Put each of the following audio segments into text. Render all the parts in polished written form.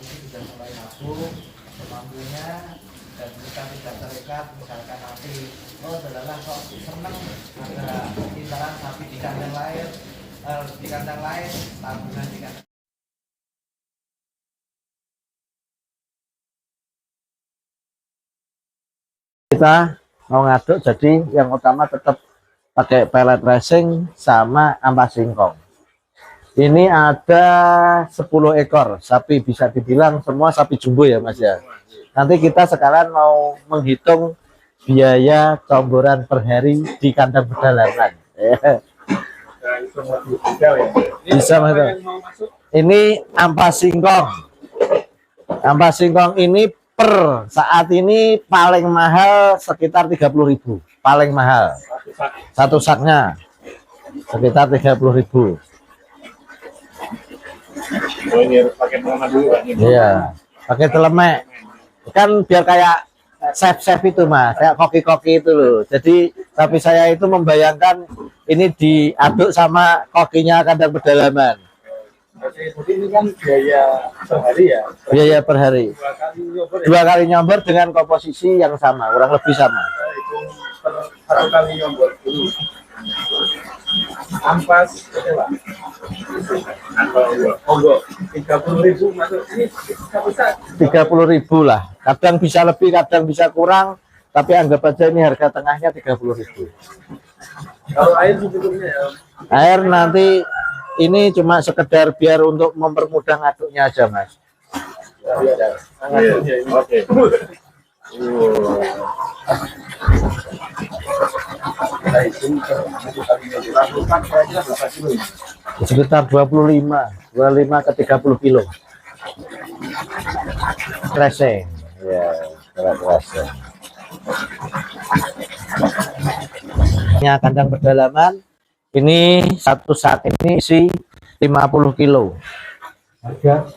itu sudah mulai masuk semampunya, dan kita tidak terikat. Misalkan nanti oh adalah kok seneng ada pintaran sapi di kandang lain, tabungan di kandang. Kita mau ngaduk, jadi yang utama tetap pakai pellet racing sama ampas singkong. Ini ada 10 ekor sapi, bisa dibilang semua sapi jumbo ya Mas ya. Nanti kita sekarang mau menghitung biaya comboran per hari di kandang pedalaman. Bisa Mas. Ini ampas singkong. Ampas singkong ini per saat ini paling mahal sekitar 30.000, paling mahal. Satu saknya sekitar 30.000. Oh, ini pakai telemek dulu kan? Iya, pakai telemek. Kan biar kayak chef itu Mas, kayak koki-koki itu loh. Jadi tapi saya itu membayangkan ini diaduk sama kokinya kandang pedalaman. Jadi ini kan biaya per hari ya? Biaya per hari. Dua kali nyobar ya? 2 kali nyobar dengan komposisi yang sama, kurang lebih sama. Hitung per 1 kali nyobar dulu. Ampas, ya, 30.000 masuk ini bisa 30.000 lah. Kadang bisa lebih, kadang bisa kurang. Tapi anggap aja ini harga tengahnya 30.000. kalau air sebetulnya ya? Air nanti ini cuma sekedar biar untuk mempermudah ngaduknya aja Mas. Oke. Sekitar 25 ke 30 kilo. Racing. Ya, racing. Ini kandang pedalaman. Ini satu sak ini isi 50 kilo.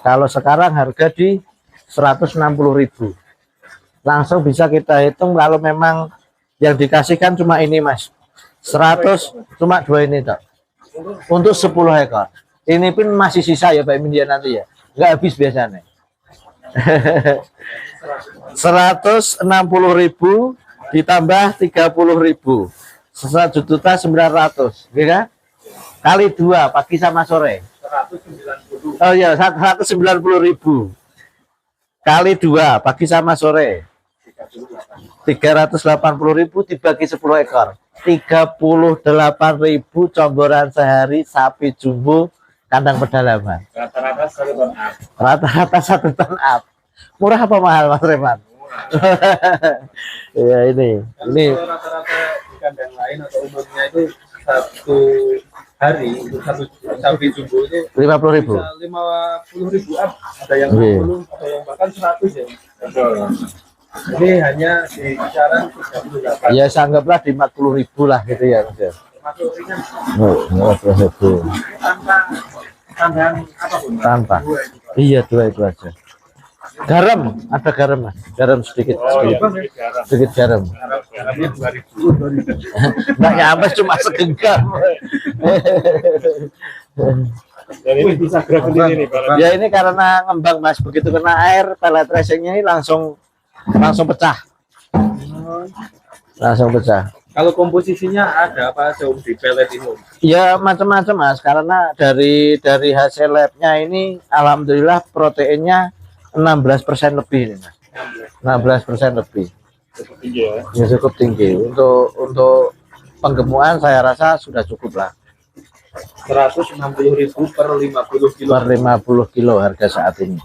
Kalau sekarang harga di 160.000. Langsung bisa kita hitung kalau memang yang dikasihkan cuma ini Mas. 100 cuma 2 ini Dok. Untuk 10 ekor. Ini pun masih sisa ya Pak Imin ya nanti ya. Enggak habis biasanya. 160.000 ditambah 30.000. 1.900.000, ya kan? Kali 2 pagi sama sore. 190. Oh ya, 190.000. Kali 2 pagi sama sore. 380.000 dibagi 10 ekor. 38.000 comboran sehari sapi jumbo kandang pedalaman. Rata-rata 1 ton up. Rata-rata 1 ton up. Murah apa mahal Mas Reman? Ya ini. Kalau rata-rata di kandang lain atau umumnya itu satu hari untuk satu sapi jumbo itu 50.000. bisa 50.000 up. Ada yang 50, ada yang bahkan 100 ya. Ini hanya di kisaran 38. Ya anggaplah di 40.000 lah gitu ya Mas ya. Masuk ringan. Oh, 50.000. Tanpa tambahan apapun. Tanpa. Iya, 2 itu aja. Garam, ada garam Mas. Garam sedikit. Sedikit garam. Garamnya 2.000. Enggak nyampe cuma segenggam. Dan ini bisa gerak sendiri nih. Ya ini karena ngembang Mas, begitu kena air pellet racingnya ini langsung pecah. Langsung pecah. Kalau komposisinya ada apa aja di pellet ini? Ya macam-macam Mas, karena dari hasil labnya ini alhamdulillah proteinnya 16% lebih ini Mas. 16% lebih. Cukup tinggi ya. Ya cukup tinggi. Untuk penggemukan saya rasa sudah cukup lah. 160.000 per 50 kilo. Per 50 kilo harga saat ini.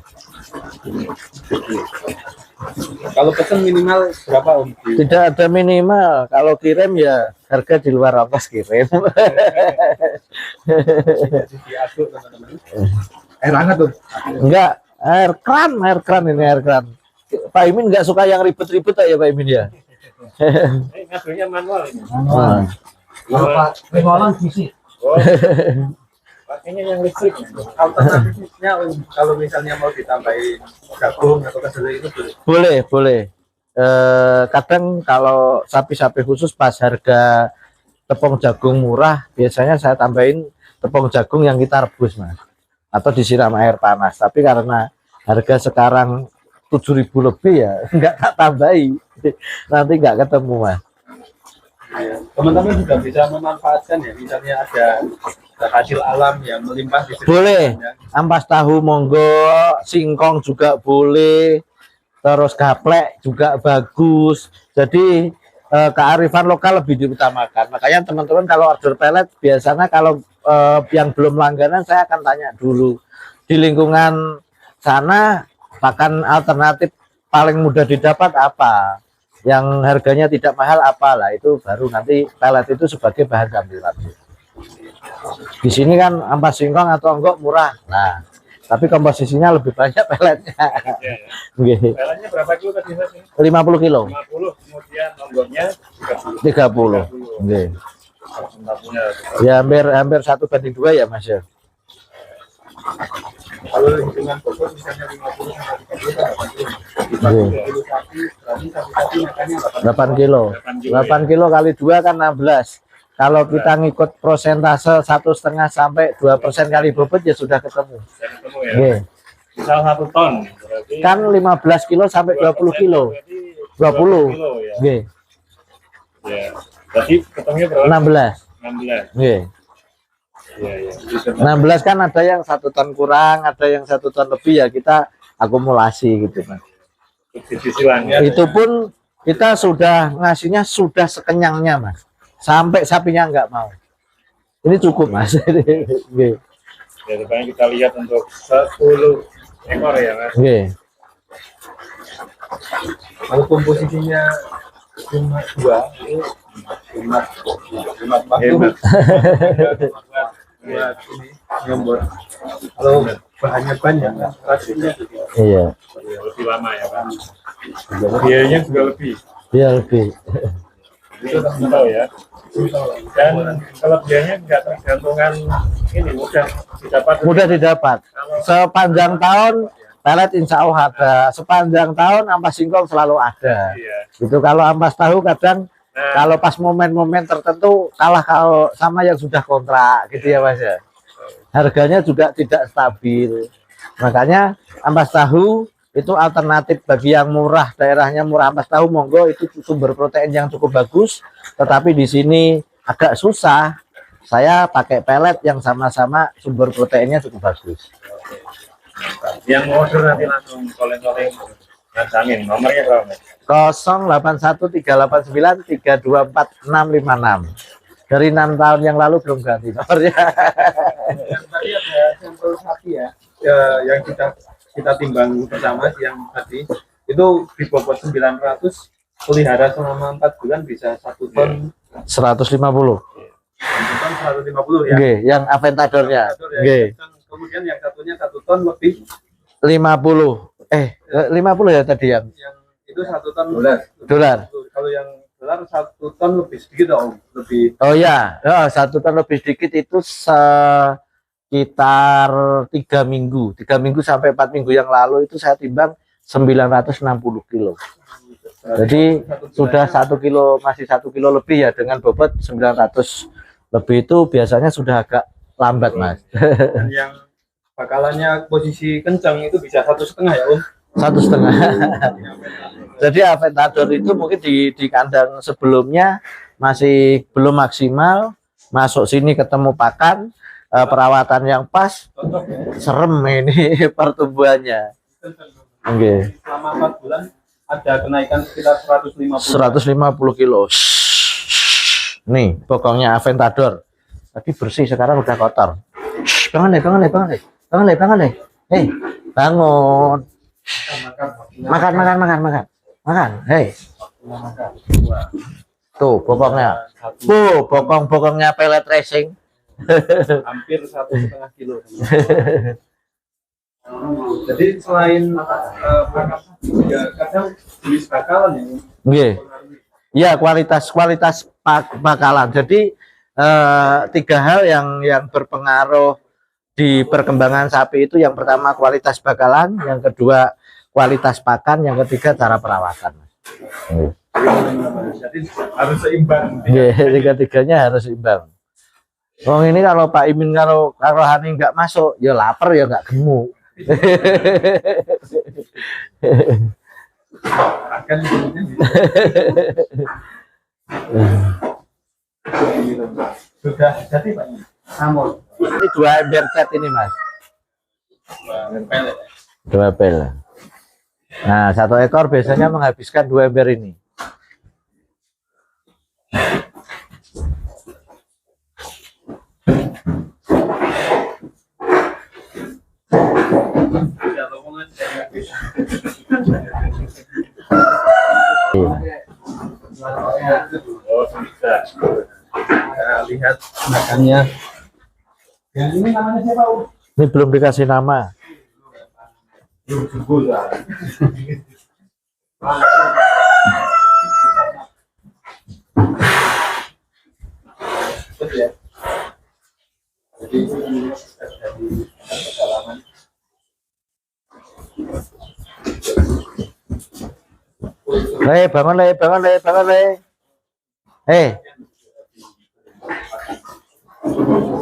Kalau pesan minimal berapa Om? Tidak ada minimal. Kalau kirim ya harga di luar ongkos kirim. Diaduk teman-teman. Air hangat tuh. Enggak, air kran ini air kran. Pak Imin nggak suka yang ribet-ribet ya Pak Imin ya. Ngaduknya manual ini. Manual. Manual fisik. Oh. Pakainya yang listrik. Alternatifnya kalau misalnya mau ditambahin jagung atau kedelai itu boleh. Boleh. Kadang kalau sapi-sapi khusus pas harga tepung jagung murah, biasanya saya tambahin tepung jagung yang kita rebus Mas, atau disiram air panas. Tapi karena harga sekarang 7.000 lebih ya, nggak tak tambahi. Nanti nggak ketemu Mas. Teman-teman juga bisa memanfaatkan ya, misalnya ada hasil alam yang melimpah di Boleh, sekitarnya. ampas tahu monggo, singkong juga boleh, terus gaplek juga bagus. Jadi kearifan lokal lebih diutamakan. Makanya teman-teman kalau order pelet biasanya kalau yang belum langganan saya akan tanya dulu di lingkungan sana pakan alternatif paling mudah didapat apa, yang harganya tidak mahal apalah, itu baru nanti pelet itu sebagai bahan campuran. Di sini kan ampas singkong atau enggak murah, nah tapi komposisinya lebih banyak peletnya. Ya. Peletnya berapa kilo tadi Mas? 50 kilo. 50, kemudian nomornya 30. 30. Nggih. Ya hampir 1:2 ya Mas ya. Kalau hitungan pokok misalnya 50 sama 30 kan 80 kilo sapi, berarti sapi makannya 8 kilo. 8 kilo kali 2 kan 16. Kalau kita ngikut prosentase 1,5 sampai 2% kali bobot ya sudah ketemu. ya. Nggih. Misal 1 ton, berarti Kan 15 kilo sampai 20 kilo. 20. kilo ya. Nggih. Ya. Berarti ketemunya berapa? 16. 16. Nggih. Iya, iya. 16 kan ada yang 1 ton kurang, ada yang 1 ton lebih, ya kita akumulasi gitu Mas. Cicilannya Itu pun kita sudah ngasihnya sudah sekenyangnya Mas, sampai sapinya nggak mau. Ini cukup Mas. Nggih. ya, depannya kita lihat untuk 10 ekor ya Mas. Nggih. Kalau komposisinya cuma 2 itu hemat buat ini nyombor. Kalau bahannya banyak hasilnya Iya. lebih lama ya Pak. Biayanya juga lebih. Iya lebih. Itu kamu tahu ya. Dan kelebihannya nggak tergantungan ini, mudah didapat. Mudah didapat. Sepanjang tahun pelet insya Allah ada. Sepanjang tahun ampas singkong selalu ada. Iya. Itu kalau ampas tahu kadang kalau pas momen-momen tertentu kalah kalau sama yang sudah kontrak gitu ya Mas ya. Harganya juga tidak stabil. Makanya ampas tahu itu alternatif bagi yang murah, daerahnya murah ampas tahu monggo, itu sumber protein yang cukup bagus. Tetapi di sini agak susah. Saya pakai pelet yang sama-sama sumber proteinnya cukup bagus. Yang mau order nanti langsung calling ngantangin nomornya berapa? 081389324656. Dari 6 tahun yang lalu belum ganti nomornya. Yang tadi ada sampel sapi ya, yang kita timbang bersama yang tadi itu di bobot 900, pelihara selama 4 bulan bisa 1 ton 150. 150 ya. Nggih, yang Aventadornya. Nggih. Kemudian yang satunya 1 ton lebih 50. 50 ya tadi yang itu 1 ton dolar. Kalau yang dolar 1 ton lebih sedikit dong, lebih. Oh ya, 1 ton lebih sedikit itu sekitar 3 minggu. 3 minggu sampai 4 minggu yang lalu itu saya timbang 960 kilo. Jadi sudah 1 kilo, masih 1 kilo lebih ya, dengan bobot 900 lebih itu biasanya sudah agak lambat Mas. Dan yang bakalannya posisi kencang itu bisa 1,5 ya Om. 1,5. Jadi Aventador itu mungkin di kandang sebelumnya masih belum maksimal, masuk sini ketemu pakan, perawatan yang pas, serem ini pertumbuhannya. Oke. Selama 4 bulan ada kenaikan sekitar 150 kilo. Nih bokongnya Aventador. Tadi bersih, sekarang udah kotor. Bangun deh. Hei, bangun. Makan. Hei. Tuh bokongnya. Bokongnya pelet racing. Hampir 1,5 kilo. Jadi selain ya kadang jenis bakalan ya. Nggih. Ya, kualitas bakalan. Jadi 3 hal yang berpengaruh di perkembangan sapi itu, yang pertama kualitas bakalan, yang kedua kualitas pakan, yang ketiga cara perawatan. Jadi harus seimbang. Tiga-tiganya harus seimbang. Ini kalau Pak Imin kalau Hani nggak masuk, ya lapar ya nggak gemuk. Akan sudah jadi Pak. Namun Ini 2 ember cat ini Mas. nempel. 2 pel. Nah, 1 ekor biasanya menghabiskan 2 ember ini. Oh, bisa. Kita lihat makannya. Yang ini namanya siapa? Ini belum dikasih nama. Betul ya. Jadi ini dari pedalaman. Bangun le, bangun le, bangun le.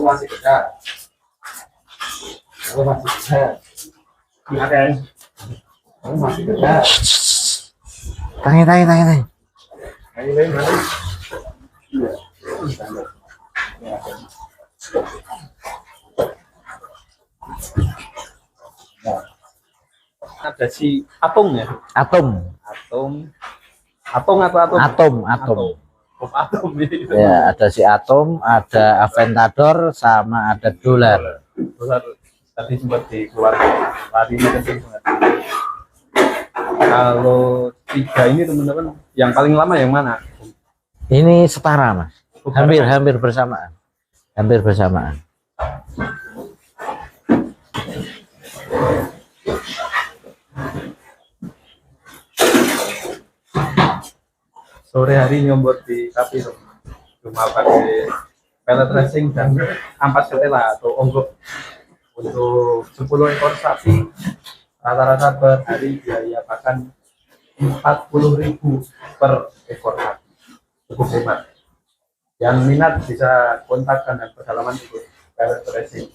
Masih besar. Oh, masih besar. Ada. Oh, masih besar. Tangi. Ayo, mana? Ada si Atung ya? Atom. Atung atau Atom? Atom. Atom ini. Ya, ada si Atom, ada Aventador, sama ada Dolar. Dolar tadi sempat dikeluar lari ini kenceng banget. Kalau 3 ini teman-teman, yang paling lama yang mana? Ini setara Mas. Hampir bersamaan. Hampir bersamaan. Sore hari nyombor di kafe cuma pakai pellet racing dan ampas ketela atau onggok. Untuk 10 ekor sapi rata-rata per hari biaya pakan 40.000 per ekor sapi. Cukup hemat. Yang minat bisa kontak dan pedalaman ikut pellet racing.